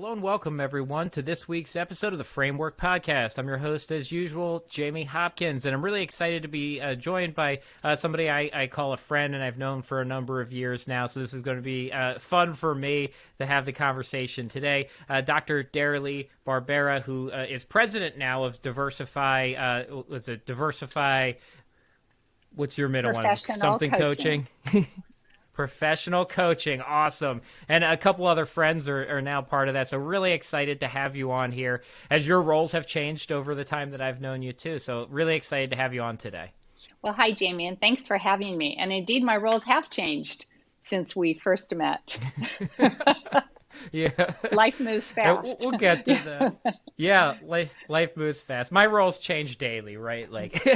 Hello and welcome, everyone, to this week's episode of the Framework Podcast. I'm your host, as usual, Jamie Hopkins, and I'm really excited to be joined by somebody I call a friend and I've known for a number of years now, so this is going to be fun for me to have the conversation today. Dr. Daralee Barbera, who is president now of Diversify, what's your middle one? Professional Something coaching? Professional coaching. Awesome. And a couple other friends are now part of that. So really excited to have you on here as your roles have changed over the time that I've known you too. So really excited to have you on today. Well, hi, Jamie, and thanks for having me. And indeed, my roles have changed since we first met. Yeah. Life moves fast. We'll get to that. Yeah, life moves fast. My roles change daily, right? Like,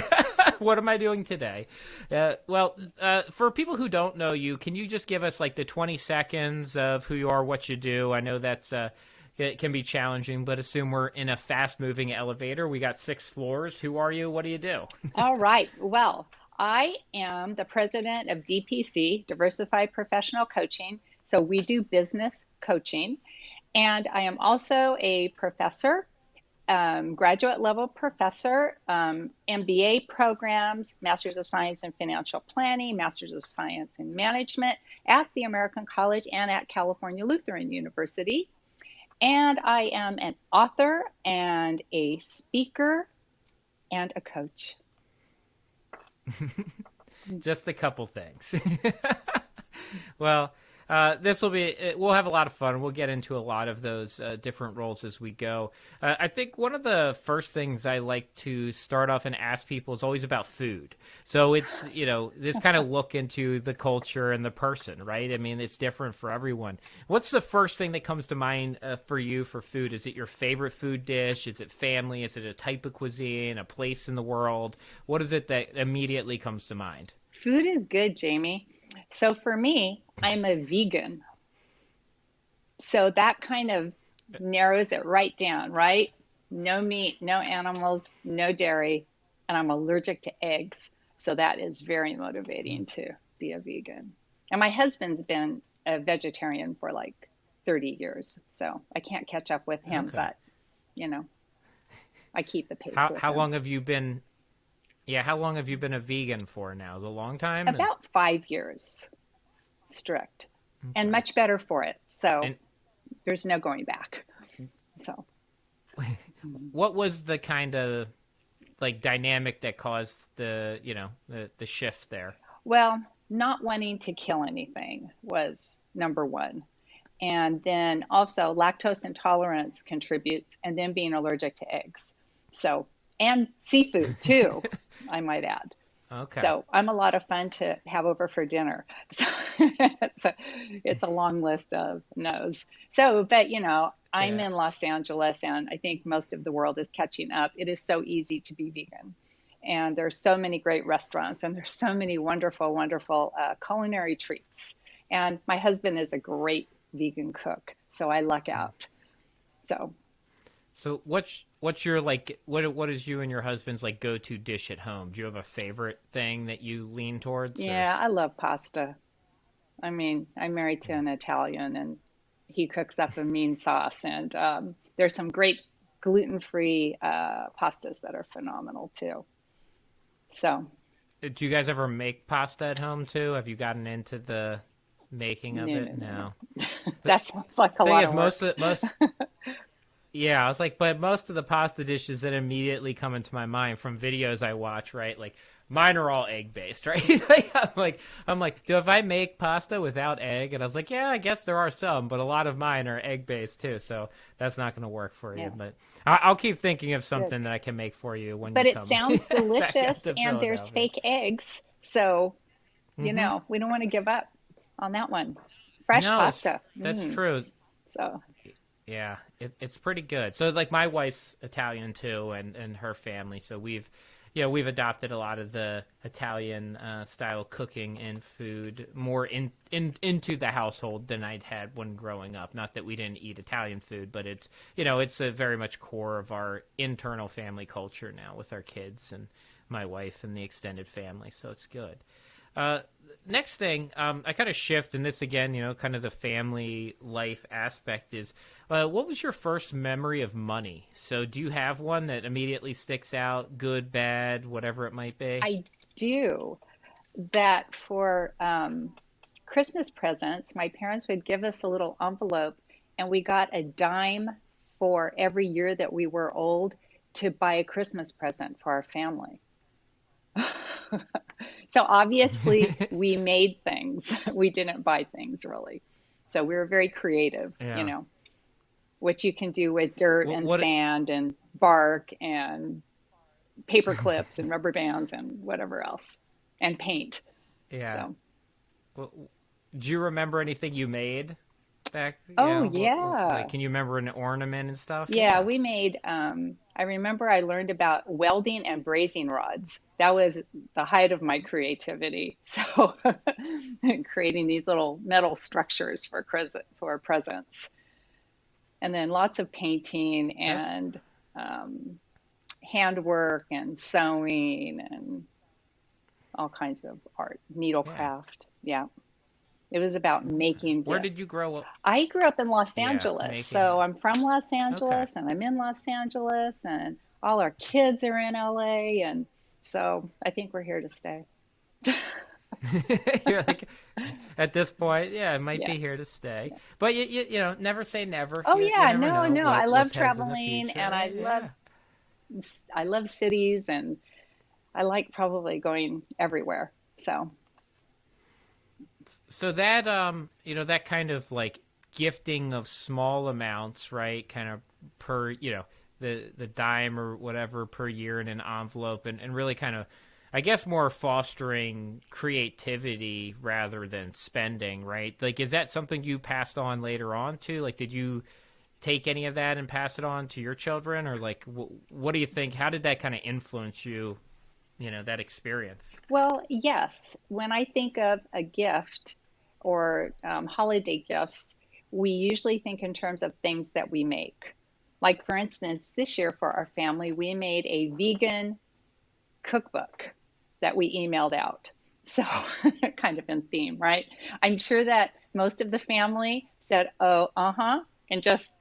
what am I doing today? For people who don't know you, can you just give us like the 20 seconds of who you are, what you do? I know that's it can be challenging, but assume we're in a fast-moving elevator. We got 6 floors. Who are you? What do you do? All right. Well, I am the president of DPC, Diversified Professional Coaching. So we do business coaching. And I am also a professor, graduate level professor, MBA programs, Masters of Science in Financial Planning, Masters of Science in Management at the American College and at California Lutheran University. And I am an author and a speaker and a coach. Just a couple things. Well, we'll have a lot of fun. We'll get into a lot of those different roles as we go. I think one of the first things I like to start off and ask people is always about food. So it's, this kind of look into the culture and the person, right? I mean, it's different for everyone. What's the first thing that comes to mind for you for food? Is it your favorite food dish? Is it family? Is it a type of cuisine, a place in the world? What is it that immediately comes to mind? Food is good, Jamie. So for me, I'm a vegan. So that kind of narrows it right down, right? No meat, no animals, no dairy, and I'm allergic to eggs. So that is very motivating to be a vegan. And my husband's been a vegetarian for like 30 years. So I can't catch up with him, Okay. but, I keep the pace with How him. long have you been? Yeah, how long have you been a vegan for now? Is it a long time? About 5 years, strict, and Okay. much better for it. So And there's no going back. So what was the kind of like dynamic that caused the shift there? well, not wanting to kill anything was number one. And then also lactose intolerance contributes, and then being allergic to eggs. So, and seafood too, I might add. Okay. So I'm a lot of fun to have over for dinner. So it's a long list of no's. So, but I'm Yeah. in Los Angeles, and I think most of the world is catching up. It is so easy to be vegan. And there's so many great restaurants, and there's so many wonderful, wonderful culinary treats. And my husband is a great vegan cook, so I luck out. So what's your what is you and your husband's like go-to dish at home? Do you have a favorite thing that you lean towards? Yeah, I love pasta. I mean, I'm married to an Italian, and he cooks up a mean sauce. And there's some great gluten-free pastas that are phenomenal too. So, Do you guys ever make pasta at home too? Have you gotten into the making of it? no. No. That sounds like a Thing lot is, of work. most yeah, I was like, but most of the pasta dishes that immediately come into my mind from videos I watch, right? Like mine are all egg based, right? I'm like, do if I make pasta without egg? And I was like, yeah, I guess there are some, but a lot of mine are egg based too, so that's not going to work for you. Yeah, But I'll keep thinking of good. something that I can make for you when you But it come sounds back out delicious, to and there's Philadelphia. fake eggs. So, Hmm. we don't want to give up on that one. Fresh No, pasta. that's true. So, Yeah, it's pretty good. So like my wife's Italian too, and her family. So we've adopted a lot of the Italian style cooking and food more into the household than I'd had when growing up. Not that we didn't eat Italian food, but it's a very much core of our internal family culture now with our kids and my wife and the extended family. So it's good. Uh, Next thing, I kind of shift, and this again, kind of the family life aspect is, what was your first memory of money? So, do you have one that immediately sticks out, good, bad, whatever it might be? I do that for Christmas presents. My parents would give us a little envelope, and we got a dime for every year that we were old to buy a Christmas present for our family. So obviously, we made things. We didn't buy things really. So we were very creative, Yeah. what you can do with dirt What? and What? sand and bark and paper clips and rubber bands and whatever else and paint. Yeah. So, What, do you remember anything you made back? oh Like, yeah. can you remember an ornament and stuff? Yeah, Yeah. we made, I remember I learned about welding and brazing rods. That was the height of my creativity. So, creating these little metal structures for presents. And then lots of painting That's and um, handwork and sewing and all kinds of art, yeah. needlecraft. Yeah, it was about making Where did gifts. you grow up? I grew up in Los Yeah, Angeles, making so it. I'm from Los Okay. Angeles and I'm in Los Angeles and all our kids are in LA and so I think we're here to stay. You're like, at this point, yeah, it might Yeah. be here to stay. Yeah. But never say never. Oh You yeah, never no, know no. I what love has in the traveling future, and right? Yeah. I love cities and I like probably going everywhere. So, So that that kind of like gifting of small amounts, right? Kind of per, the dime or whatever per year in an envelope, and really kind of, I guess, more fostering creativity rather than spending, right? Like, is that something you passed on later on too? Like, did you take any of that and pass it on to your children, or like, what do you think? How did that kind of influence you? That experience. well, yes, when I think of a gift or holiday gifts, we usually think in terms of things that we make. Like, for instance, this year for our family, we made a vegan cookbook that we emailed out. So, kind of in theme, right? I'm sure that most of the family said, oh, uh-huh, and just,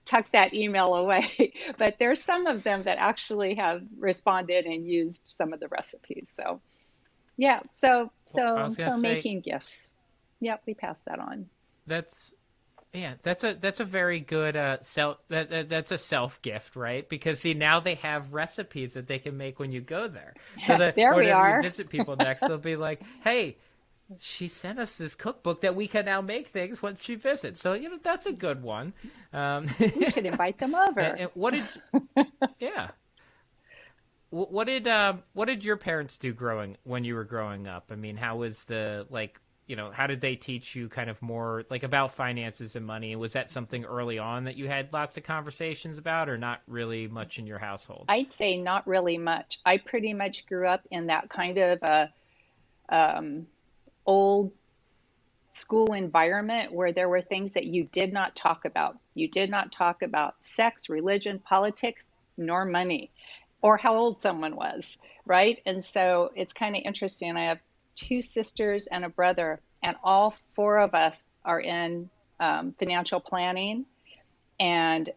tucked that email away. But there's some of them that actually have responded and used some of the recipes. So, yeah, so Well, I so was gonna so say making gifts. Yep, we pass that on. that's yeah, that's a very good that's a self gift, right? Because see, now they have recipes that they can make when you go there. So that There we whenever you are. visit people next, they'll be like, "Hey, she sent us this cookbook that we can now make things when she visits." So that's a good one. Um, We should invite them over. and what did yeah? What did your parents do growing when you were growing up? I mean, how was the like how did they teach you kind of more like about finances and money? Was that something early on that you had lots of conversations about, or not really much in your household? I'd say not really much. I pretty much grew up in that kind of um, old school environment where there were things that you did not talk about. You did not talk about sex, religion, politics, nor money, or how old someone was, right? And so it's kind of interesting. I have two sisters and a brother, and all four of us are in financial planning. And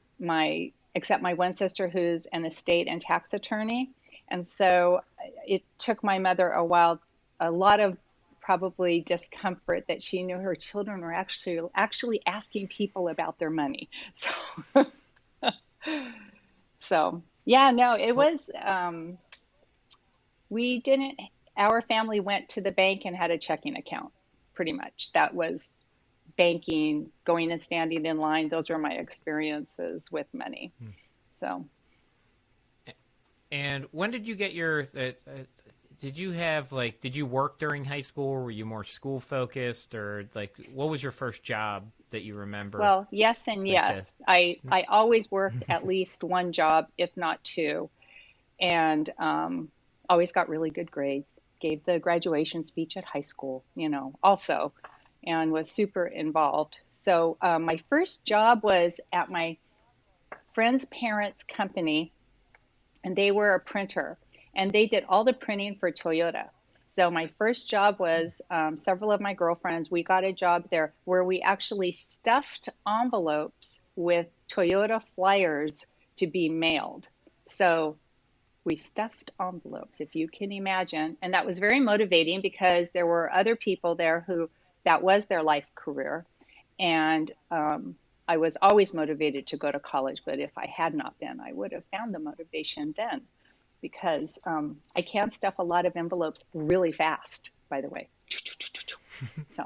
except my one sister who's an estate and tax attorney. And so it took my mother a lot of probably discomfort that she knew her children were actually asking people about their money. So so yeah, no, it Well, was we didn't our family went to the bank and had a checking account pretty much. That was banking, going and standing in line. Those were my experiences with money. So, and when did you get your? Did you have like? Did you work during high school? Or were you more school focused, or like what was your first job that you remember? well, yes and Like the. yes. I always worked at least one job, if not two, and always got really good grades. Gave the graduation speech at high school, also, and was super involved. So my first job was at my friend's parents' company, and they were a printer, and they did all the printing for Toyota. So my first job was several of my girlfriends. We got a job there where we actually stuffed envelopes with Toyota flyers to be mailed. So we stuffed envelopes, if you can imagine. And that was very motivating because there were other people there who that was their life career. And I was always motivated to go to college. But if I had not been, I would have found the motivation then because I can stuff a lot of envelopes really fast, by the way. So,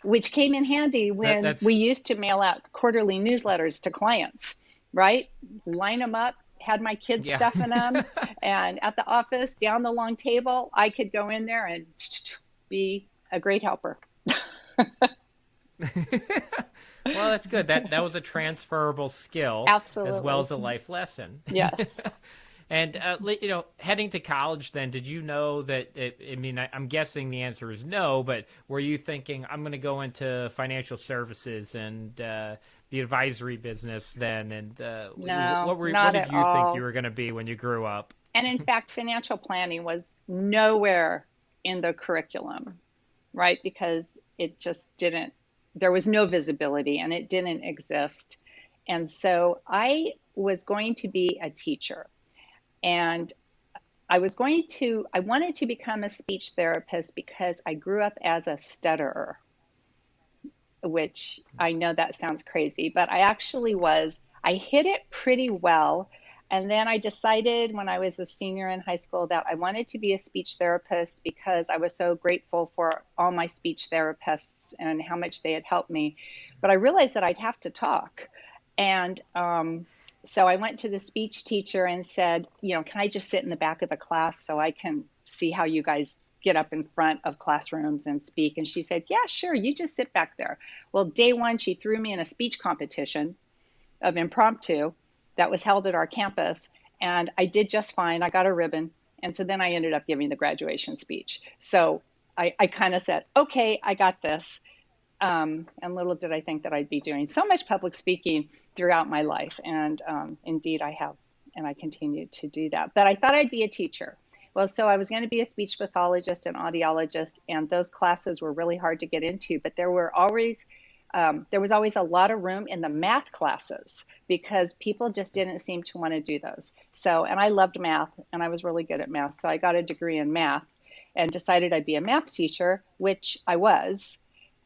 which came in handy when That's we used to mail out quarterly newsletters to clients, right? Line them up, had my kids yeah. stuffing them, and at the office down the long table, I could go in there and be a great helper. Well, that's good. That was a transferable skill as well Absolutely. as a life lesson. Yes. And heading to college, then did you know that? I'm guessing the answer is no. But were you thinking I'm going to go into financial services and the advisory business then? And No, what not did at you think you all. were going to be when you grew up? And in fact, financial planning was nowhere in the curriculum, right? Because it just didn't, there was no visibility and it didn't exist. And so I was going to be a teacher. And I wanted to become a speech therapist because I grew up as a stutterer, which I know that sounds crazy, but I actually was. I hit it pretty well. And then I decided when I was a senior in high school that I wanted to be a speech therapist because I was so grateful for all my speech therapists and how much they had helped me. But I realized that I'd have to talk. And so I went to the speech teacher and said, can I just sit in the back of the class so I can see how you guys get up in front of classrooms and speak? And she said, yeah, sure, you just sit back there. Well, day one, she threw me in a speech competition of impromptu that was held at our campus. And I did just fine. I got a ribbon. And so then I ended up giving the graduation speech. So I kind of said, okay, I got this. And little did I think that I'd be doing so much public speaking throughout my life. And indeed, I have, and I continue to do that. But I thought I'd be a teacher. Well, so I was going to be a speech pathologist and audiologist, and those classes were really hard to get into. But there was always a lot of room in the math classes because people just didn't seem to want to do those. So, and I loved math, and I was really good at math. So I got a degree in math and decided I'd be a math teacher, which I was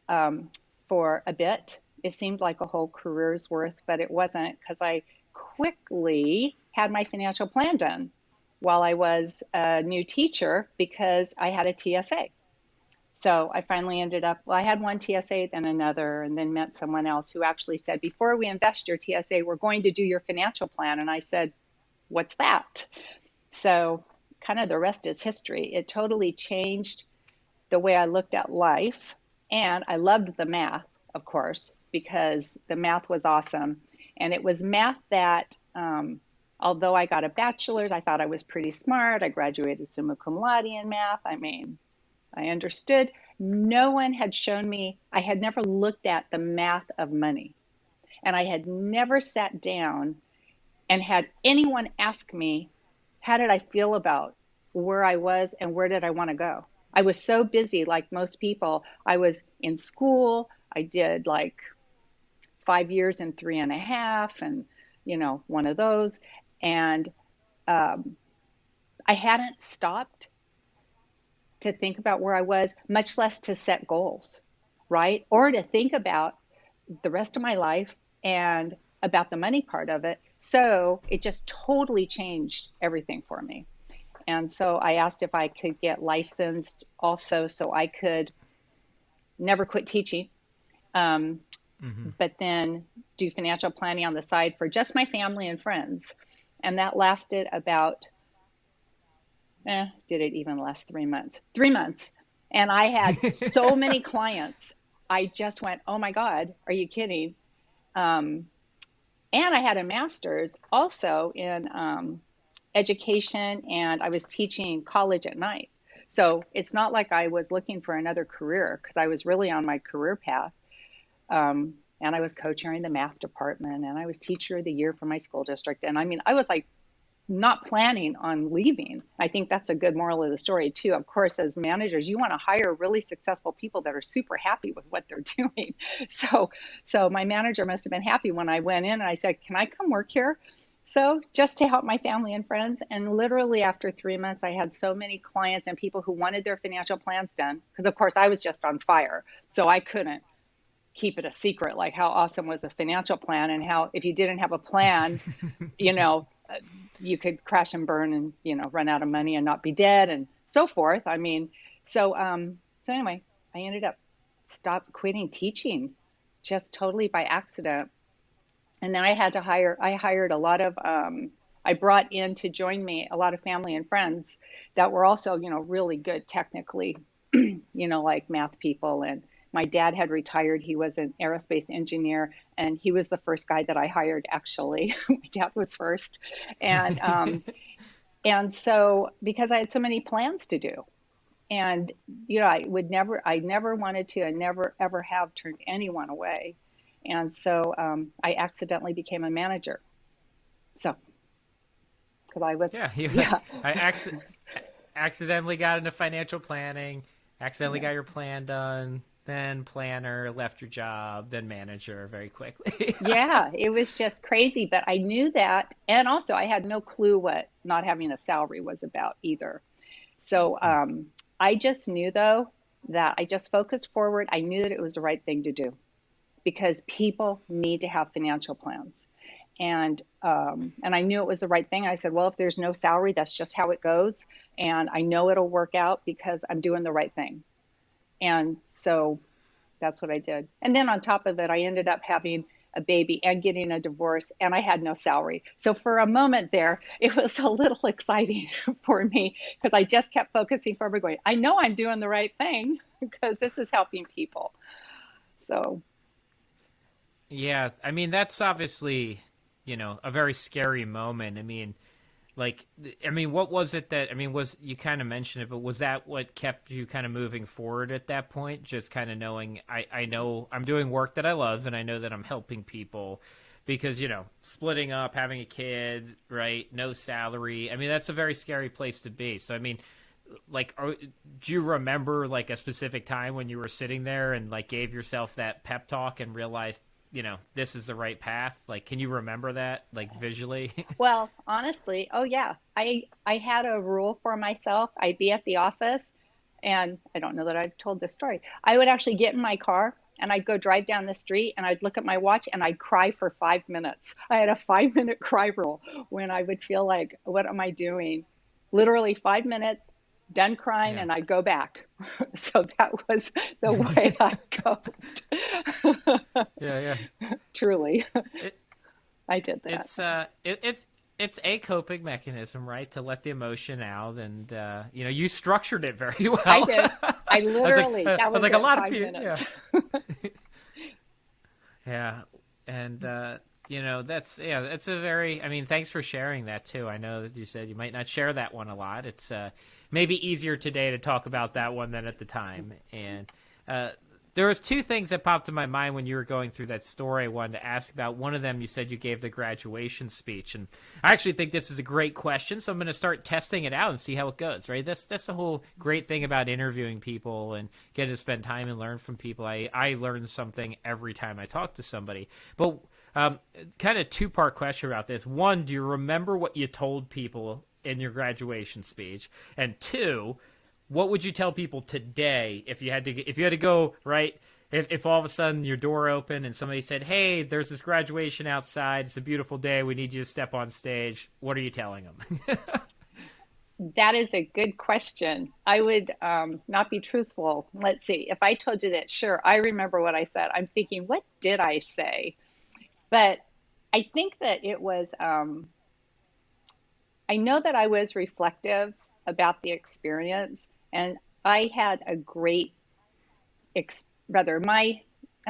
for a bit. It seemed like a whole career's worth, but it wasn't because I quickly had my financial plan done while I was a new teacher because I had a TSA. So I finally ended up, well, I had one TSA, then another, and then met someone else who actually said, before we invest your TSA, we're going to do your financial plan. And I said, what's that? So kind of the rest is history. It totally changed the way I looked at life. And I loved the math, of course, because the math was awesome. And it was math that, although I got a bachelor's, I thought I was pretty smart. I graduated summa cum laude in math. I mean, I understood. No one had shown me, I had never looked at the math of money. And I had never sat down and had anyone ask me, how did I feel about where I was and where did I want to go? I was so busy, like most people. I was in school. I did like 5 years and 3.5, and one of those. And I hadn't stopped to think about where I was, much less to set goals, right? Or to think about the rest of my life and about the money part of it. So it just totally changed everything for me. And so I asked if I could get licensed also so I could never quit teaching, but then do financial planning on the side for just my family and friends. And that lasted about, did it even last 3 months? 3 months. And I had so many clients. I just went, oh my God, are you kidding? And I had a master's also in education, and I was teaching college at night. So it's not like I was looking for another career because I was really on my career path. And I was co-chairing the math department, and I was teacher of the year for my school district. And I mean, I was like not planning on leaving. I think that's a good moral of the story too. Of course, as managers, you want to hire really successful people that are super happy with what they're doing. So, so my manager must have been happy when I went in and I said, "Can I come work here?" So just to help my family and friends. And literally after 3 months, I had so many clients and people who wanted their financial plans done. Because of course I was just on fire. So I couldn't keep it a secret, like how awesome was a financial plan and how if you didn't have a plan, you know, you could crash and burn and, run out of money and not be dead and so forth. I mean, so anyway, I ended up stop quitting teaching just totally by accident. And then I hired a lot of, I brought in to join me a lot of family and friends that were also, really good technically, like math people. And my dad had retired. He was an aerospace engineer, and he was the first guy that I hired, actually. My dad was first. And, and so because I had so many plans to do, and, I never wanted to, I never ever have turned anyone away. And so I accidentally became a manager. So, because I was, Yeah, yeah, accidentally got into financial planning, accidentally yeah, got your plan done, then planner, left your job, then manager very quickly. yeah, it was just crazy. But I knew that. And also, I had no clue what not having a salary was about either. So I just knew, though, that I just focused forward. I knew that it was the right thing to do because people need to have financial plans. And I knew it was the right thing. I said, well, if there's no salary, that's just how it goes, and I know it'll work out because I'm doing the right thing. And so that's what I did. And then on top of it, I ended up having a baby and getting a divorce, and I had no salary. So for a moment there, it was a little exciting for me because I just kept focusing forward, going, I know I'm doing the right thing because this is helping people. So Yeah, I mean that's obviously, a very scary moment. I mean, what was it that, was you kind of mentioned it, but was that what kept you kind of moving forward at that point? Just kind of knowing, I know I'm doing work that I love and I know that I'm helping people because, splitting up, having a kid, right? No salary. I mean, that's a very scary place to be. So, I mean, do you remember like a specific time when you were sitting there and like gave yourself that pep talk and realized, this is the right path? Like, can you remember that like visually? well, honestly, oh yeah, I had a rule for myself. I'd be at the office, and I don't know that I've told this story. I would actually get in my car and I'd go drive down the street and I'd look at my watch and I'd cry for 5 minutes. I had a 5 minute cry rule when I would feel like, what am I doing? Literally 5 minutes, done crying, Yeah. and I'd go back. So that was the way I coped. Yeah, yeah. Truly, It, I did that. it's a coping mechanism, right? To let the emotion out, and you structured it very well. I did. I literally, I that was was like a it, lot of five people. Yeah, minutes. yeah, and that's a very. I mean, thanks for sharing that too. I know that you said you might not share that one a lot. It's maybe easier today to talk about that one than at the time, and. There was two things that popped in my mind when you were going through that story I wanted to ask about. One of them, you said you gave the graduation speech, and I actually think this is a great question, so I'm going to start testing it out and see how it goes, right? That's the whole great thing about interviewing people and getting to spend time and learn from people. I learn something every time I talk to somebody. But kind of two-part question about this. One, do you remember what you told people in your graduation speech? And two, what would you tell people today if you had to go, right? If all of a sudden your door opened and somebody said, "Hey, there's this graduation outside. It's a beautiful day. We need you to step on stage." What are you telling them? That is a good question. I would not be truthful. Let's see. If I told you that, sure, I remember what I said. I'm thinking, what did I say? But I think that it was, I know that I was reflective about the experience, and I had a great, rather, and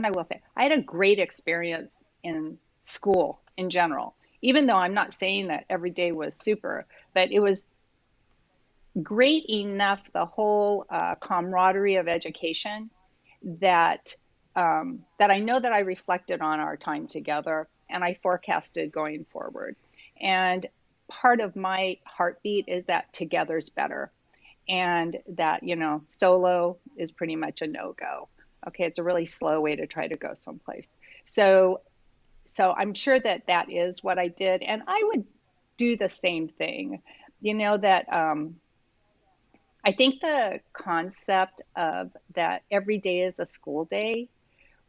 I will say, I had a great experience in school in general, even though I'm not saying that every day was super, but it was great enough, the whole camaraderie of education, that that I know that I reflected on our time together and I forecasted going forward. And part of my heartbeat is that together's better, and that, solo is pretty much a no-go. Okay, it's a really slow way to try to go someplace. So I'm sure that that is what I did, and I would do the same thing. That I think the concept of that every day is a school day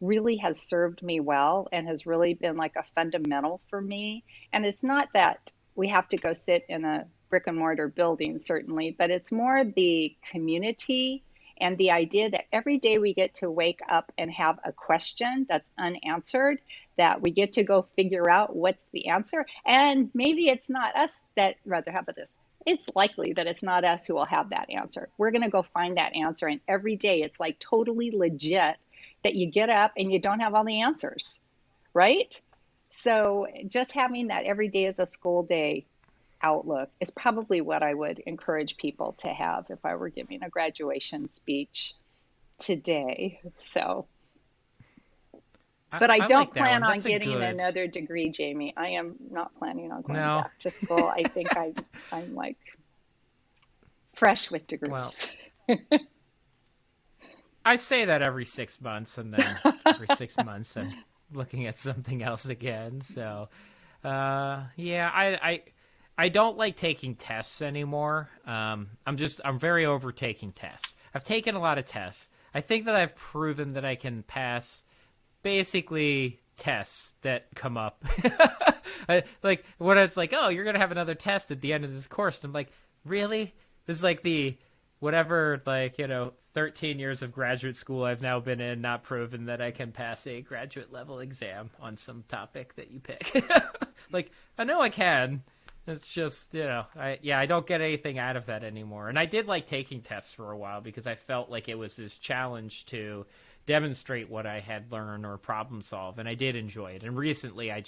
really has served me well and has really been like a fundamental for me. And it's not that we have to go sit in a brick and mortar building, certainly, but it's more the community and the idea that every day we get to wake up and have a question that's unanswered, that we get to go figure out what's the answer. And maybe it's not us that, rather, how about this? It's likely that it's not us who will have that answer. We're going to go find that answer. And every day it's like totally legit that you get up and you don't have all the answers, right? So just having that every day is a school day outlook is probably what I would encourage people to have if I were giving a graduation speech today. So, but I don't like that plan one. on That's getting good. another degree, Jamie. I am not planning on going No. back to school. I think I'm like fresh with Well, degrees. I say that every 6 months, and then every 6 months I'm looking at something else again. So, yeah, I don't like taking tests anymore. I'm very over taking tests. I've taken a lot of tests. I think that I've proven that I can pass basically tests that come up. Like when it's like, oh, you're gonna have another test at the end of this course, and I'm like, really? This is like the whatever, 13 years of graduate school I've now been in, not proven that I can pass a graduate level exam on some topic that you pick. Like, I know I can. It's just, I don't get anything out of that anymore. And I did like taking tests for a while because I felt like it was this challenge to demonstrate what I had learned or problem solve, and I did enjoy it. And recently I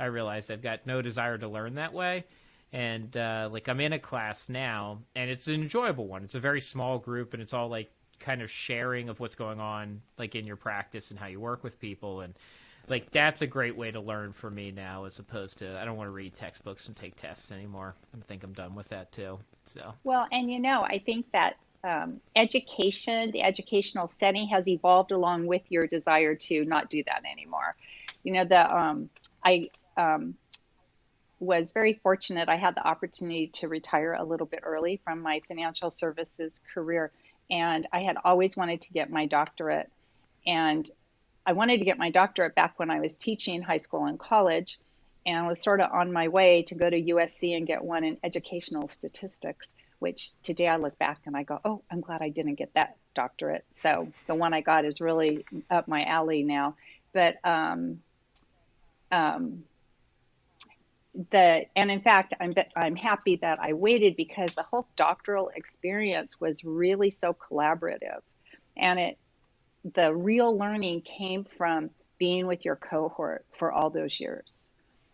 realized I've got no desire to learn that way. And I'm in a class now, and it's an enjoyable one. It's a very small group, and it's all like kind of sharing of what's going on like in your practice and how you work with people, and like that's a great way to learn for me now, as opposed to I don't want to read textbooks and take tests anymore. I think I'm done with that too. So Well, and I think that education, the educational setting has evolved along with your desire to not do that anymore. I was very fortunate. I had the opportunity to retire a little bit early from my financial services career, and I had always wanted to get my doctorate. And I wanted to get my doctorate back when I was teaching high school and college, and was sort of on my way to go to USC and get one in educational statistics, which today I look back and I go, oh, I'm glad I didn't get that doctorate. So the one I got is really up my alley now. But and in fact, I'm happy that I waited, because the whole doctoral experience was really so collaborative, and the real learning came from being with your cohort for all those years,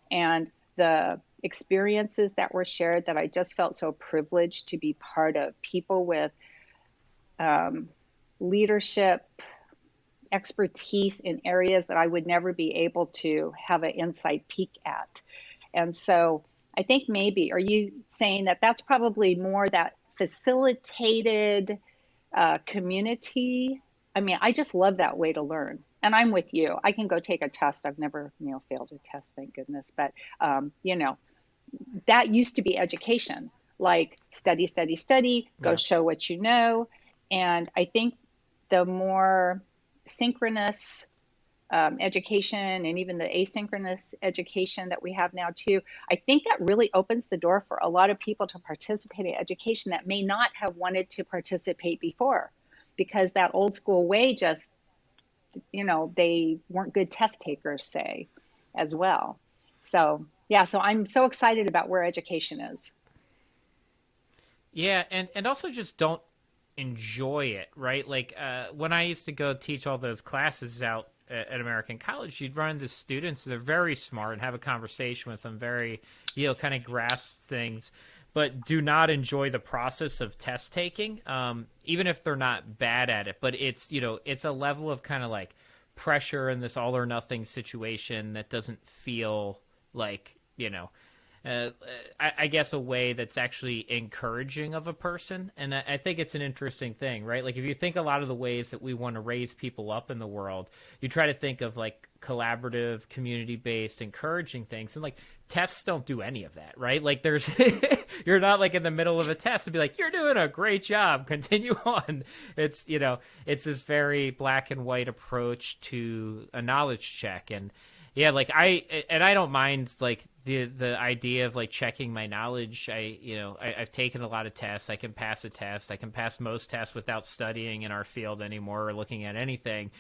and the experiences that were shared that I just felt so privileged to be part of, people with leadership expertise in areas that I would never be able to have an inside peek at. And so I think maybe, are you saying that that's probably more that facilitated community? I mean, I just love that way to learn. And I'm with you. I can go take a test. I've never, failed a test, thank goodness. But, that used to be education, like study, study, study, go yeah, show what you know. And I think the more synchronous education, and even the asynchronous education that we have now too, I think that really opens the door for a lot of people to participate in education that may not have wanted to participate before, because that old school way just, they weren't good test takers, say, as well. So yeah, so I'm so excited about where education is. yeah, and also just don't enjoy it, right? Like when I used to go teach all those classes out at American College, you'd run into students that are very smart and have a conversation with them, very, kind of grasp things, but do not enjoy the process of test taking, even if they're not bad at it. But it's, it's a level of kind of like pressure in this all or nothing situation that doesn't feel like, uh, I guess a way that's actually encouraging of a person. And I think it's an interesting thing, right? Like if you think a lot of the ways that we want to raise people up in the world, you try to think of like collaborative, community based, encouraging things. And like tests don't do any of that, right? Like there's, you're not like in the middle of a test and be like, you're doing a great job, continue on. It's, it's this very black and white approach to a knowledge check. And yeah, like I don't mind like the idea of like checking my knowledge. I've taken a lot of tests. I can pass a test. I can pass most tests without studying in our field anymore or looking at anything.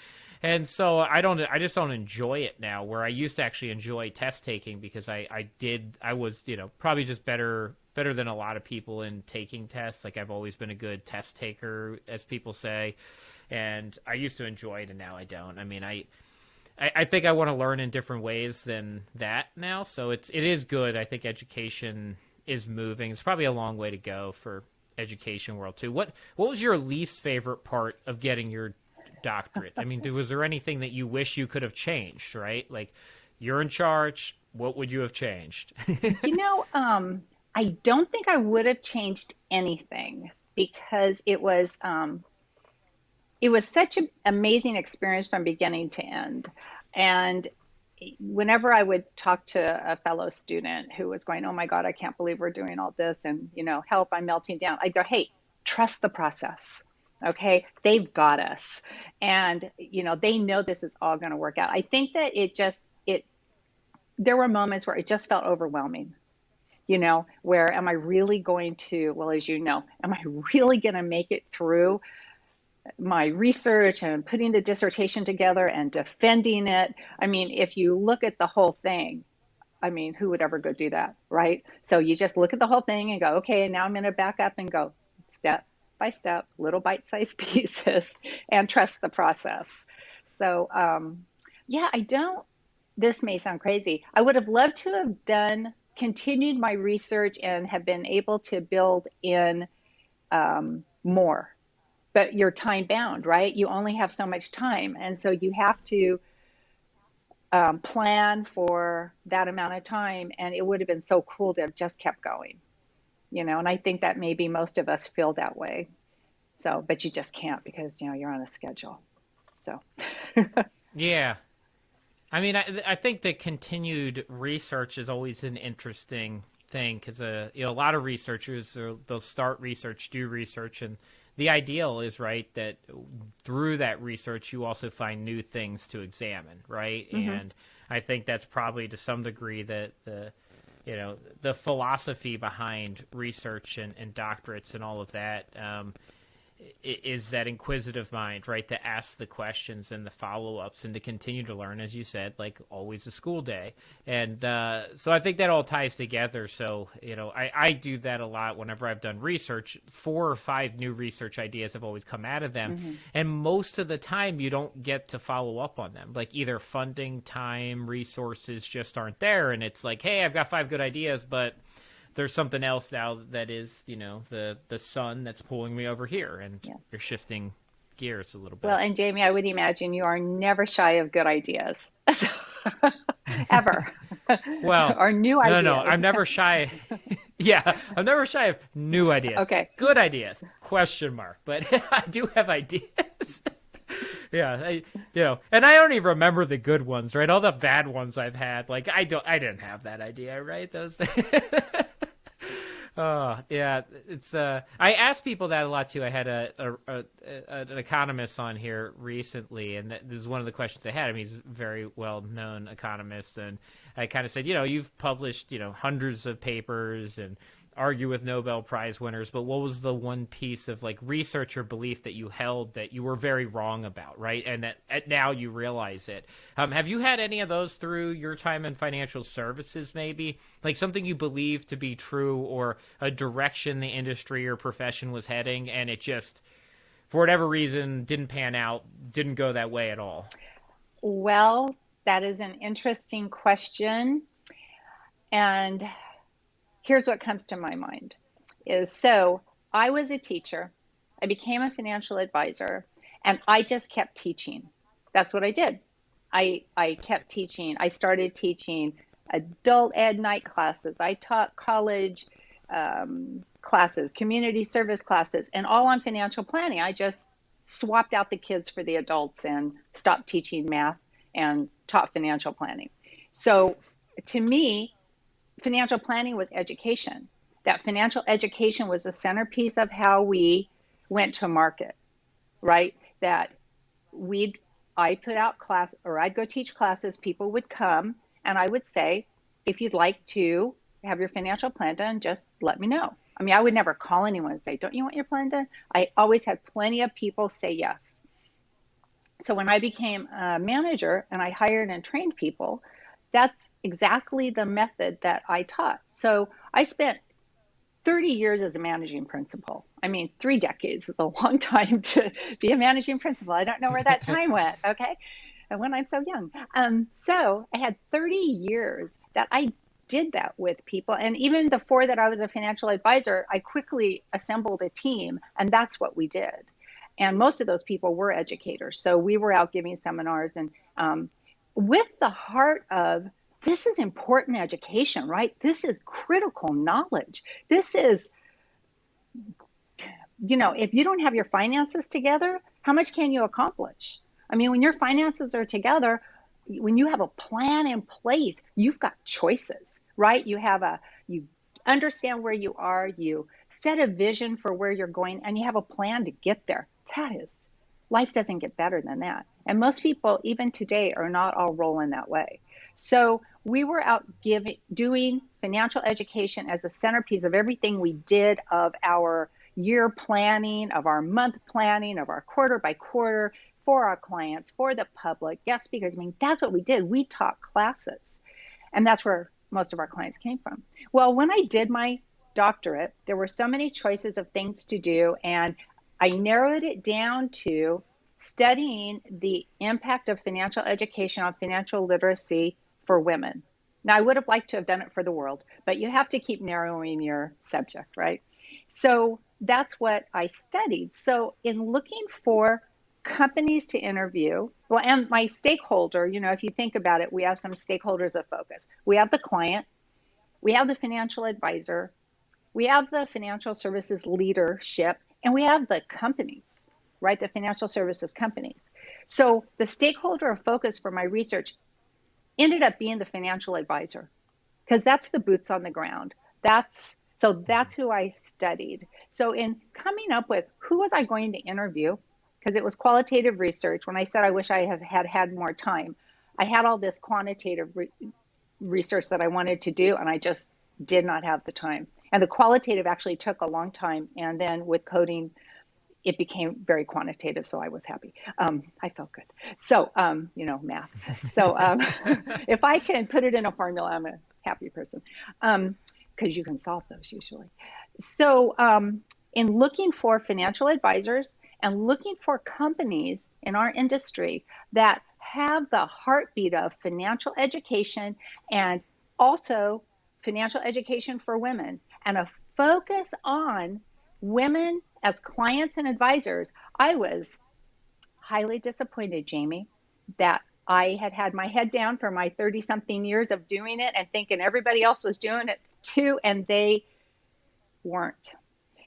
And so I just don't enjoy it now, where I used to actually enjoy test taking because I was, probably just better than a lot of people in taking tests. Like I've always been a good test taker, as people say. And I used to enjoy it and now I don't. I mean, I think I want to learn in different ways than that now. So it is good. I think education is moving. It's probably a long way to go for education world too. What was your least favorite part of getting your doctorate? I mean, was there anything that you wish you could have changed, right? Like you're in charge. What would you have changed? I don't think I would have changed anything because it was such an amazing experience from beginning to end. And whenever I would talk to a fellow student who was going, oh my God, I can't believe we're doing all this and, help, I'm melting down. I go, hey, trust the process. Okay. They've got us. And, they know this is all going to work out. I think that there were moments where it just felt overwhelming. Where am I really going to, well, as you know, am I really going to make it through my research and putting the dissertation together and defending it? I mean, if you look at the whole thing, I mean, who would ever go do that, right? So you just look at the whole thing and go, okay, now I'm going to back up and go step by step, little bite-sized pieces, and trust the process. So, this may sound crazy. I would have loved to have continued my research and have been able to build in more. But you're time bound, right? You only have so much time. And so you have to plan for that amount of time. And it would have been so cool to have just kept going, and I think that maybe most of us feel that way. So, but you just can't because, you're on a schedule. So, Yeah. I mean, I think that continued research is always an interesting thing because, a lot of researchers, they'll start research, do research, and the ideal is, right, that through that research, you also find new things to examine, right? Mm-hmm. And I think that's probably to some degree the philosophy behind research and doctorates and all of that is that inquisitive mind, right? To ask the questions and the follow-ups and to continue to learn, as you said, like always a school day. And so I think that all ties together. So, I do that a lot whenever I've done research. 4 or 5 new research ideas have always come out of them. Mm-hmm. And most of the time you don't get to follow up on them. Like either funding, time, resources just aren't there. And it's like, hey, I've got 5 good ideas, but there's something else now that is, the sun that's pulling me over here, and you're shifting gears a little bit. Well, and Jamie, I would imagine you are never shy of good ideas, ever. Well, or new ideas. No, I'm never shy. Yeah, I'm never shy of new ideas. Okay, good ideas? Question mark. But I do have ideas. Yeah, and I don't even remember the good ones, right? All the bad ones I've had, like I didn't have that idea, right? Those. Oh, yeah, it's. I ask people that a lot too. I had an economist on here recently, and this is one of the questions I had. I mean, he's a very well-known economist, and I kind of said, you've published, hundreds of papers and argue with Nobel Prize winners, but what was the one piece of like research or belief that you held that you were very wrong about, right? And that now you realize it. Have you had any of those through your time in financial services, maybe? Like something you believe to be true or a direction the industry or profession was heading and it just, for whatever reason, didn't pan out, didn't go that way at all? Well, that is an interesting question. And here's what comes to my mind so I was a teacher. I became a financial advisor and I just kept teaching. That's what I did. I kept teaching. I started teaching adult ed night classes. I taught college classes, community service classes, and all on financial planning. I just swapped out the kids for the adults and stopped teaching math and taught financial planning. So to me, financial planning was education. That financial education was the centerpiece of how we went to market, right? That I put out class, or I'd go teach classes, people would come, and I would say, if you'd like to have your financial plan done, just let me know. I mean, I would never call anyone and say, don't you want your plan done? I always had plenty of people say yes. So when I became a manager and I hired and trained people, that's exactly the method that I taught. So I spent 30 years as a managing principal. I mean, 3 decades is a long time to be a managing principal. I don't know where that time went, okay? And when I'm so young. So I had 30 years that I did that with people. And even the 4 that I was a financial advisor, I quickly assembled a team, and that's what we did. And most of those people were educators. So we were out giving seminars and with the heart of, this is important education, right? This is critical knowledge. This is, if you don't have your finances together, how much can you accomplish? I mean, when your finances are together, when you have a plan in place, you've got choices, right? You understand where you are, you set a vision for where you're going, and you have a plan to get there. Life doesn't get better than that. And most people, even today, are not all rolling that way. So we were out doing financial education as a centerpiece of everything we did, of our year planning, of our month planning, of our quarter by quarter, for our clients, for the public, guest speakers. I mean, that's what we did. We taught classes. And that's where most of our clients came from. Well, when I did my doctorate, there were so many choices of things to do, and I narrowed it down to studying the impact of financial education on financial literacy for women. Now, I would have liked to have done it for the world, but you have to keep narrowing your subject, right? So that's what I studied. So in looking for companies to interview, well, and my stakeholder, if you think about it, we have some stakeholders of focus. We have the client, we have the financial advisor, we have the financial services leadership, and we have the companies, right? The financial services companies. So the stakeholder of focus for my research ended up being the financial advisor, because that's the boots on the ground. That's who I studied. So in coming up with who was I going to interview, because it was qualitative research. When I said I wish I had more time, I had all this quantitative research that I wanted to do, and I just did not have the time. And the qualitative actually took a long time. And then with coding, it became very quantitative. So I was happy. I felt good. So, math. So if I can put it in a formula, I'm a happy person, because you can solve those usually. So in looking for financial advisors and looking for companies in our industry that have the heartbeat of financial education and also financial education for women, and a focus on women as clients and advisors, I was highly disappointed, Jamie, that I had my head down for my 30-something years of doing it and thinking everybody else was doing it too, and they weren't.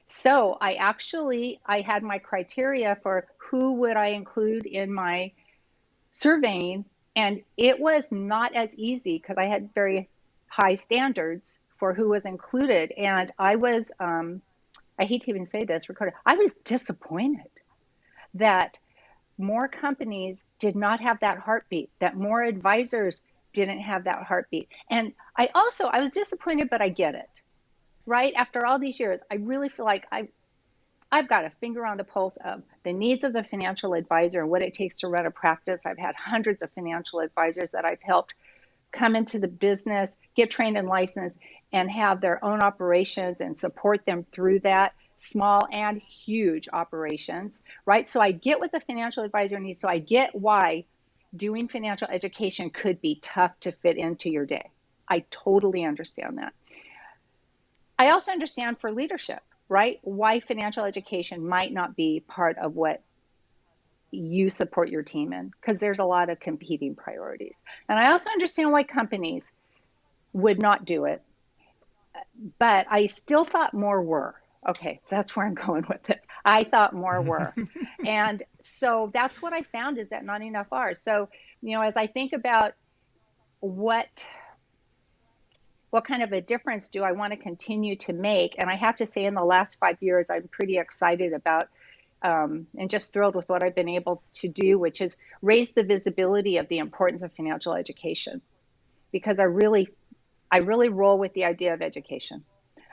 So I had my criteria for who would I include in my surveying, and it was not as easy because I had very high standards for who was included. And I was, I hate to even say this, I was disappointed that more companies did not have that heartbeat, that more advisors didn't have that heartbeat. And I was disappointed, but I get it, right? After all these years, I really feel like I've got a finger on the pulse of the needs of the financial advisor and what it takes to run a practice. I've had hundreds of financial advisors that I've helped come into the business, get trained and licensed, and have their own operations and support them through that, small and huge operations, right? So I get what the financial advisor needs. So I get why doing financial education could be tough to fit into your day. I totally understand that. I also understand for leadership, right? Why financial education might not be part of what you support your team in, because there's a lot of competing priorities. And I also understand why companies would not do it, but I still thought more were. Okay, so that's where I'm going with this. I thought more were. And so that's what I found, is that not enough are. So, as I think about what kind of a difference do I want to continue to make, and I have to say in the last 5 years, I'm pretty excited about and just thrilled with what I've been able to do, which is raise the visibility of the importance of financial education, because I really roll with the idea of education.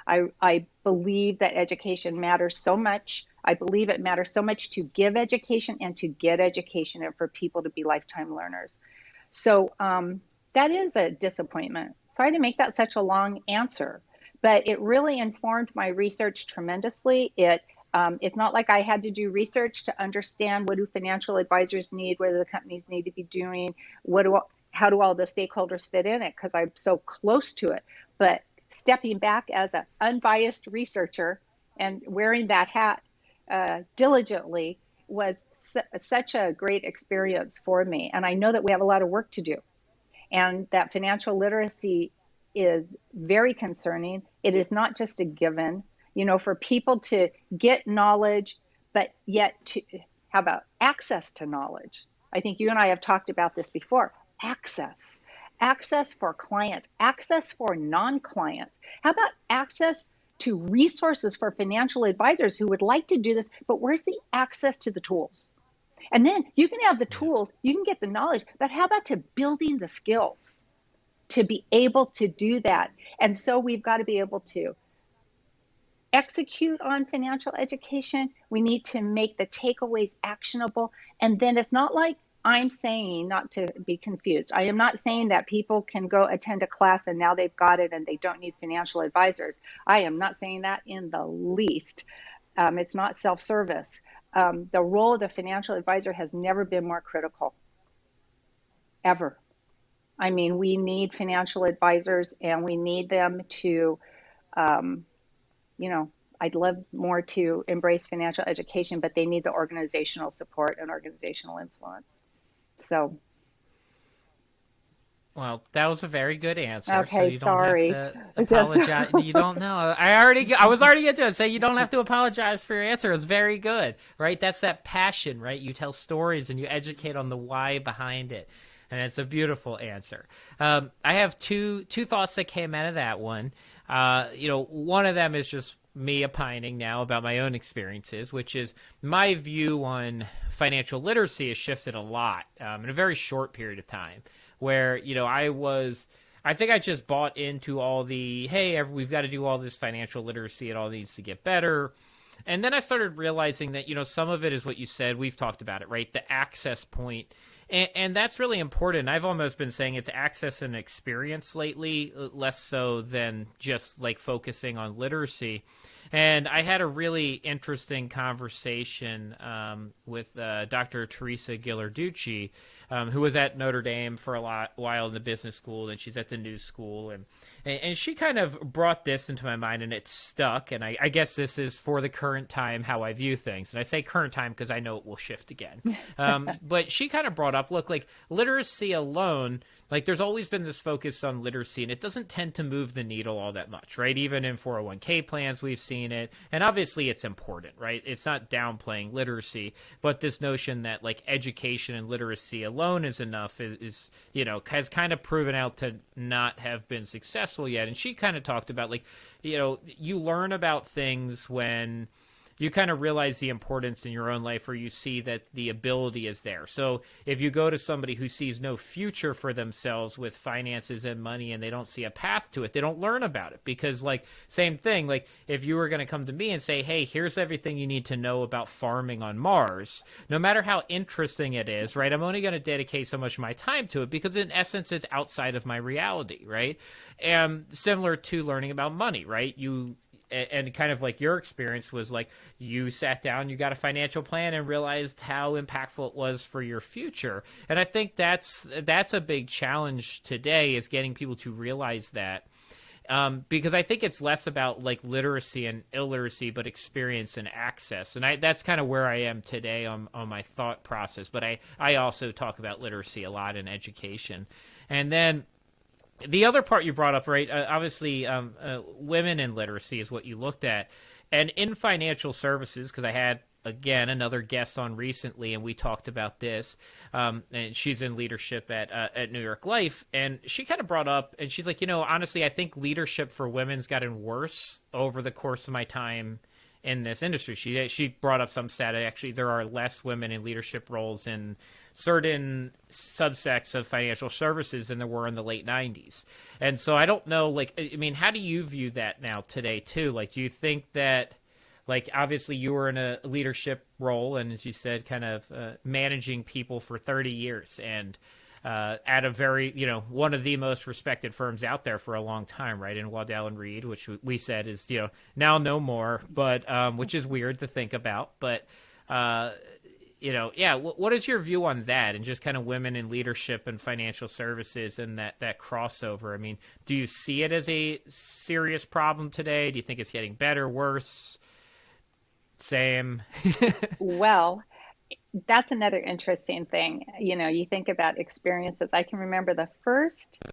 I believe that education matters so much. I believe it matters so much to give education and to get education, and for people to be lifetime learners. So that is a disappointment. Sorry to make that such a long answer, but it really informed my research tremendously. It's not like I had to do research to understand what do financial advisors need, what do the companies need to be doing, how do all the stakeholders fit in it, because I'm so close to it. But stepping back as an unbiased researcher and wearing that hat diligently was such a great experience for me. And I know that we have a lot of work to do, and that financial literacy is very concerning. It is not just a given, for people to get knowledge, but yet to how about access to knowledge? I think you and I have talked about this before. Access for clients, access for non-clients. How about access to resources for financial advisors who would like to do this, but where's the access to the tools? And then you can have the tools, you can get the knowledge, but how about to building the skills to be able to do that? And so we've got to be able to execute on financial education. We need to make the takeaways actionable. And then it's not like I'm saying, not to be confused, I am not saying that people can go attend a class and now they've got it and they don't need financial advisors. I am not saying that in the least. It's not self-service. The role of the financial advisor has never been more critical, ever. I mean, we need financial advisors, and we need them to, I'd love more to embrace financial education, but they need the organizational support and organizational influence. So. Well, that was a very good answer. Okay, so you sorry. don't have to apologize. You don't know. I was already going to say you don't have to apologize for your answer. It's very good, right? That's that passion, right? You tell stories and you educate on the why behind it. And it's a beautiful answer. I have two thoughts that came out of that one. One of them is just me opining now about my own experiences, which is my view on financial literacy has shifted a lot in a very short period of time, where, I think I just bought into all the, hey, we've got to do all this financial literacy, it all needs to get better. And then I started realizing that, some of it is what you said, we've talked about it, right? The access point. And that's really important. I've almost been saying it's access and experience lately, less so than just like focusing on literacy. And I had a really interesting conversation with Dr. Teresa Ghilarducci, who was at Notre Dame for a while in the business school, and she's at the New School. And she kind of brought this into my mind, and it stuck. And I guess this is for the current time how I view things. And I say current time because I know it will shift again. But she kind of brought up, look, like literacy alone, like there's always been this focus on literacy, and it doesn't tend to move the needle all that much, right? Even in 401k plans, we've seen it. And obviously it's important, right? It's not downplaying literacy, but this notion that like education and literacy alone is enough is has kind of proven out to not have been successful yet. And she kind of talked about like, you learn about things when you kind of realize the importance in your own life, or you see that the ability is there. So if you go to somebody who sees no future for themselves with finances and money, and they don't see a path to it, they don't learn about it. Because like, same thing, like if you were going to come to me and say, hey, here's everything you need to know about farming on Mars, no matter how interesting it is, right, I'm only going to dedicate so much of my time to it because in essence, it's outside of my reality, right? And similar to learning about money, right? And kind of like your experience was like you sat down, you got a financial plan and realized how impactful it was for your future. And I think that's a big challenge today, is getting people to realize that. Because I think it's less about like literacy and illiteracy, but experience and access. And that's kind of where I am today on my thought process. But I also talk about literacy a lot in education. And then The other part you brought up, right? Obviously, women in literacy is what you looked at, and in financial services, because I had again another guest on recently, and we talked about this. And she's in leadership at New York Life, and she kind of brought up, and she's like, honestly, I think leadership for women's gotten worse over the course of my time in this industry. She brought up some stat. Actually, there are less women in leadership roles in certain subsects of financial services than there were in the late 90s. And so I don't know, like, I mean, how do you view that now today too? Like, do you think that, like, obviously you were in a leadership role and, as you said, kind of managing people for 30 years and at a very, one of the most respected firms out there for a long time, right? In Waddell and Reed, which we said is, now no more, but which is weird to think about. But, yeah, what is your view on that and just kind of women in leadership and financial services and that crossover? I mean, do you see it as a serious problem today? Do you think it's getting better, worse, same? Well, that's another interesting thing. You think about experiences. I can remember the first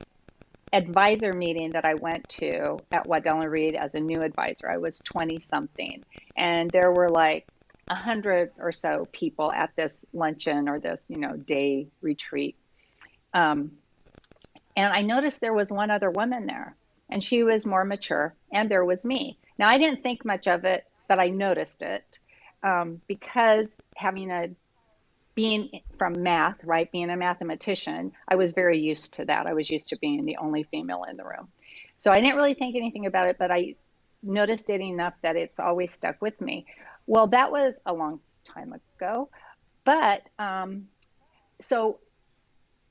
advisor meeting that I went to at Waddell and Reed as a new advisor. I was 20 something, and there were like 100 or so people at this luncheon or this, day retreat. And I noticed there was one other woman there, and she was more mature, and there was me. Now, I didn't think much of it, but I noticed it because being from math, right, being a mathematician, I was very used to that. I was used to being the only female in the room. So I didn't really think anything about it, but I noticed it enough that it's always stuck with me. Well, that was a long time ago, but so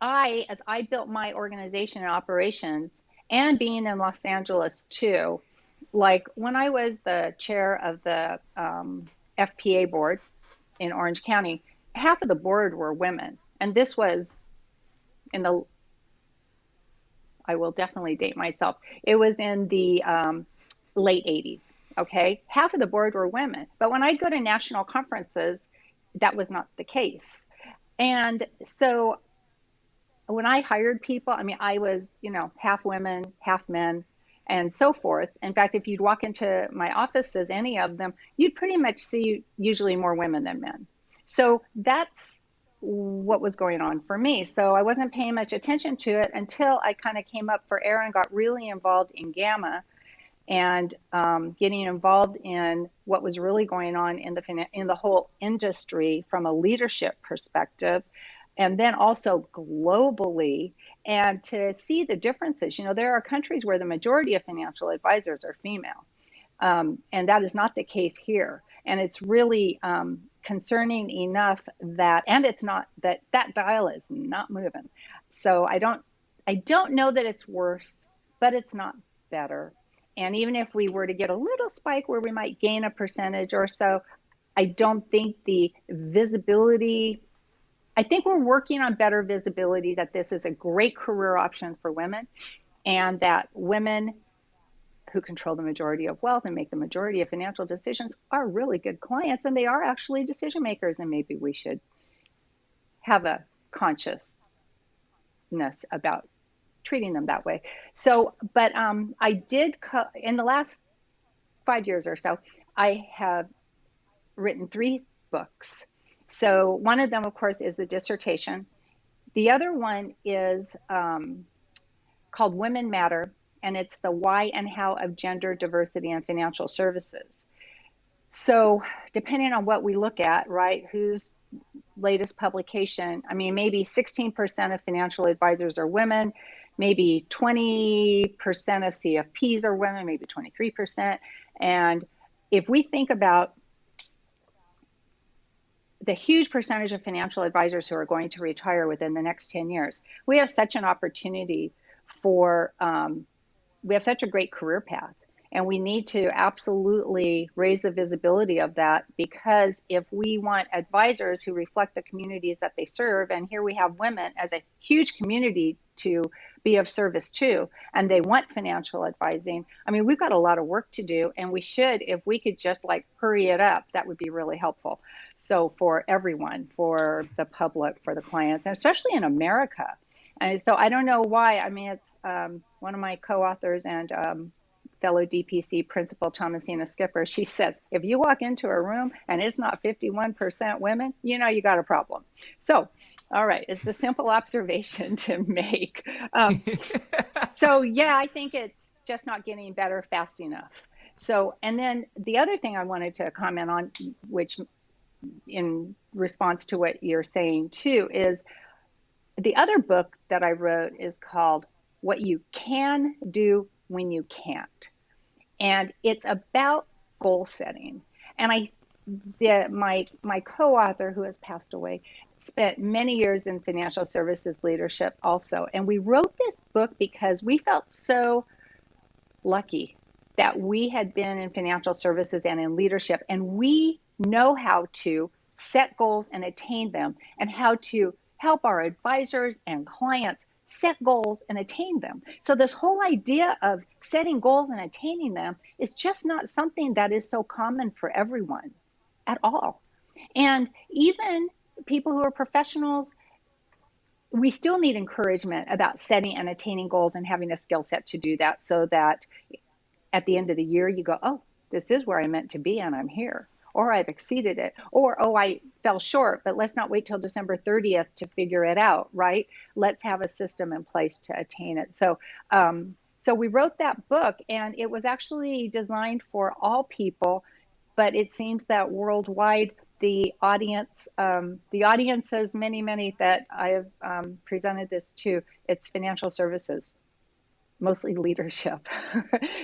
as I built my organization and operations and being in Los Angeles too, like when I was the chair of the FPA board in Orange County, half of the board were women. And this was I will definitely date myself. It was in the late 80s. Okay. Half of the board were women. But when I go to national conferences, that was not the case. And so when I hired people, I mean, I was, half women, half men, and so forth. In fact, if you'd walk into my offices, any of them, you'd pretty much see usually more women than men. So that's what was going on for me. So I wasn't paying much attention to it until I kind of came up for air and got really involved in Gamma and getting involved in what was really going on in the whole industry from a leadership perspective, and then also globally, and to see the differences. There are countries where the majority of financial advisors are female, and that is not the case here. And it's really concerning enough and it's not that dial is not moving. So I don't know that it's worse, but it's not better. And even if we were to get a little spike where we might gain a percentage or so, I don't think the visibility, I think we're working on better visibility that this is a great career option for women, and that women who control the majority of wealth and make the majority of financial decisions are really good clients, and they are actually decision makers, and maybe we should have a consciousness about treating them that way. So, but I did, in the last 5 years or so, I have written 3 books. So one of them, of course, is the dissertation. The other one is called Women Matter, and it's the why and how of gender diversity in financial services. So depending on what we look at, right, whose latest publication, I mean, maybe 16% of financial advisors are women, maybe 20% of CFPs are women, maybe 23%. And if we think about the huge percentage of financial advisors who are going to retire within the next 10 years, we have such an opportunity we have such a great career path. And we need to absolutely raise the visibility of that, because if we want advisors who reflect the communities that they serve, and here we have women as a huge community to be of service to, and they want financial advising, I mean, we've got a lot of work to do, and we should, if we could just hurry it up, that would be really helpful. So for everyone, for the public, for the clients, and especially in America, And so I don't know why. I mean, it's one of my co-authors and fellow DPC principal, Thomasina Skipper. She says, if you walk into a room and it's not 51% women, you know you got a problem. So, all right, it's a simple observation to make. So yeah, I think it's just not getting better fast enough. So, and then the other thing I wanted to comment on, which in response to what you're saying too, is the other book that I wrote is called What You Can Do When You Can't. And it's about goal setting. And my co-author, who has passed away, spent many years in financial services leadership also. And we wrote this book because we felt so lucky that we had been in financial services and in leadership, and we know how to set goals and attain them, and how to help our advisors and clients set goals and attain them. So this whole idea of setting goals and attaining them is just not something that is so common for everyone at all. And even people who are professionals, we still need encouragement about setting and attaining goals and having a skill set to do that, so that at the end of the year you go, oh, this is where I meant to be and I'm here. Or I've exceeded it. Or, oh, I fell short, but let's not wait till December 30th to figure it out, right? Let's have a system in place to attain it. So, so we wrote that book, and it was actually designed for all people, but it seems that worldwide the audience is many that I have presented this to. It's financial services, mostly leadership.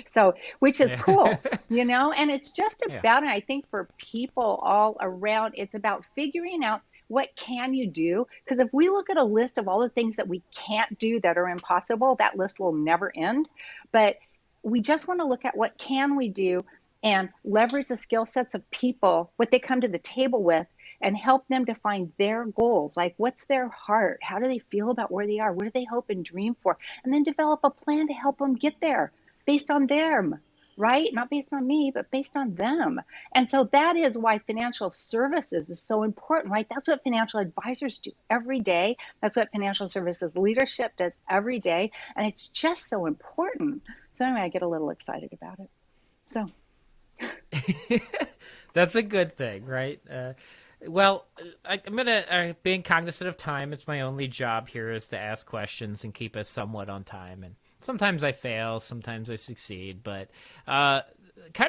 So, which is cool, you know, and it's just about, and I think for people all around, it's about figuring out what can you do? Because if we look at a list of all the things that we can't do that are impossible, that list will never end. But we just want to look at what can we do and leverage the skill sets of people, what they come to the table with, and help them to find their goals. Like, what's their heart? How do they feel about where they are? What do they hope and dream for? And then develop a plan to help them get there based on them, right? Not based on me, but based on them. And so that is why financial services is so important, right? That's what financial advisors do every day. That's what financial services leadership does every day. And it's just so important. So anyway, I get a little excited about it. So that's a good thing, right? Well, I'm gonna being cognizant of time. It's my only job here is to ask questions and keep us somewhat on time. And sometimes I fail, sometimes I succeed. But kind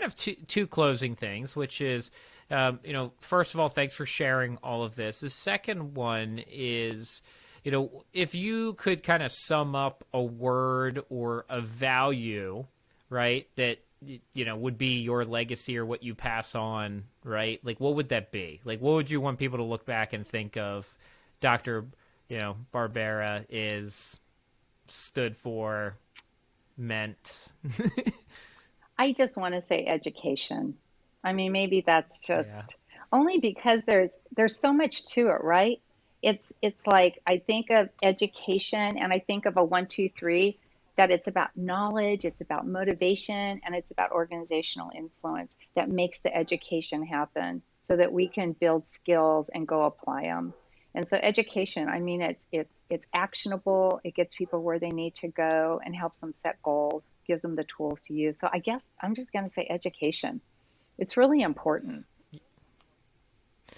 of two closing things, which is, first of all, thanks for sharing all of this. The second one is, if you could kind of sum up a word or a value, right, that would be your legacy or what you pass on, right? Like, what would that be? Like, what would you want people to look back and think of Dr. Barbera stood for, meant? I just want to say education. I mean, maybe that's just only because there's so much to it, right? It's like, I think of education and I think of a 1, 2, 3, that it's about knowledge, it's about motivation, and it's about organizational influence that makes the education happen so that we can build skills and go apply them. And so education, I mean, it's actionable, it gets people where they need to go and helps them set goals, gives them the tools to use. So I guess I'm just going to say education. It's really important.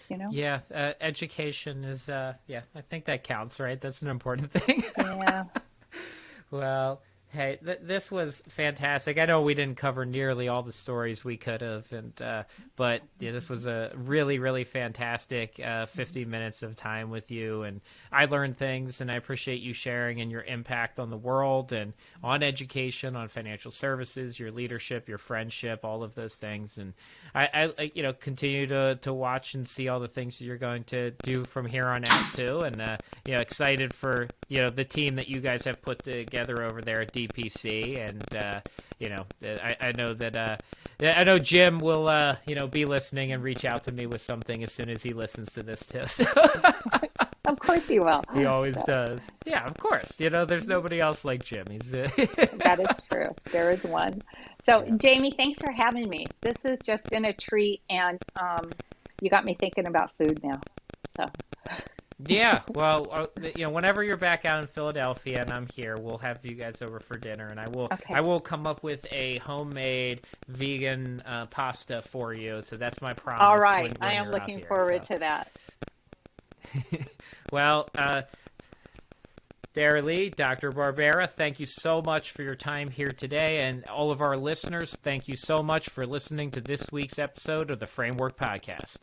Yeah, education is, I think that counts, right? That's an important thing. Yeah. Well, hey, this was fantastic. I know we didn't cover nearly all the stories we could have, but this was a really, really fantastic 50 minutes of time with you, and I learned things, and I appreciate you sharing and your impact on the world and on education, on financial services, your leadership, your friendship, all of those things, and I continue to watch and see all the things that you're going to do from here on out too, and excited for the team that you guys have put together over there at DPC, and I know that I know Jim will be listening and reach out to me with something as soon as he listens to this too. So. Of course he will. He always does. Yeah, of course. There's nobody else like Jim. He's That is true. There is one. So, Jamie, thanks for having me. This has just been a treat, and you got me thinking about food now. So. Yeah, well, whenever you're back out in Philadelphia and I'm here, we'll have you guys over for dinner, and Okay. I will come up with a homemade vegan pasta for you. So that's my All promise right. when I am you're out looking here. forward So, to that. well, Daralee, Dr. Barbera, thank you so much for your time here today, and all of our listeners, thank you so much for listening to this week's episode of the Framework Podcast.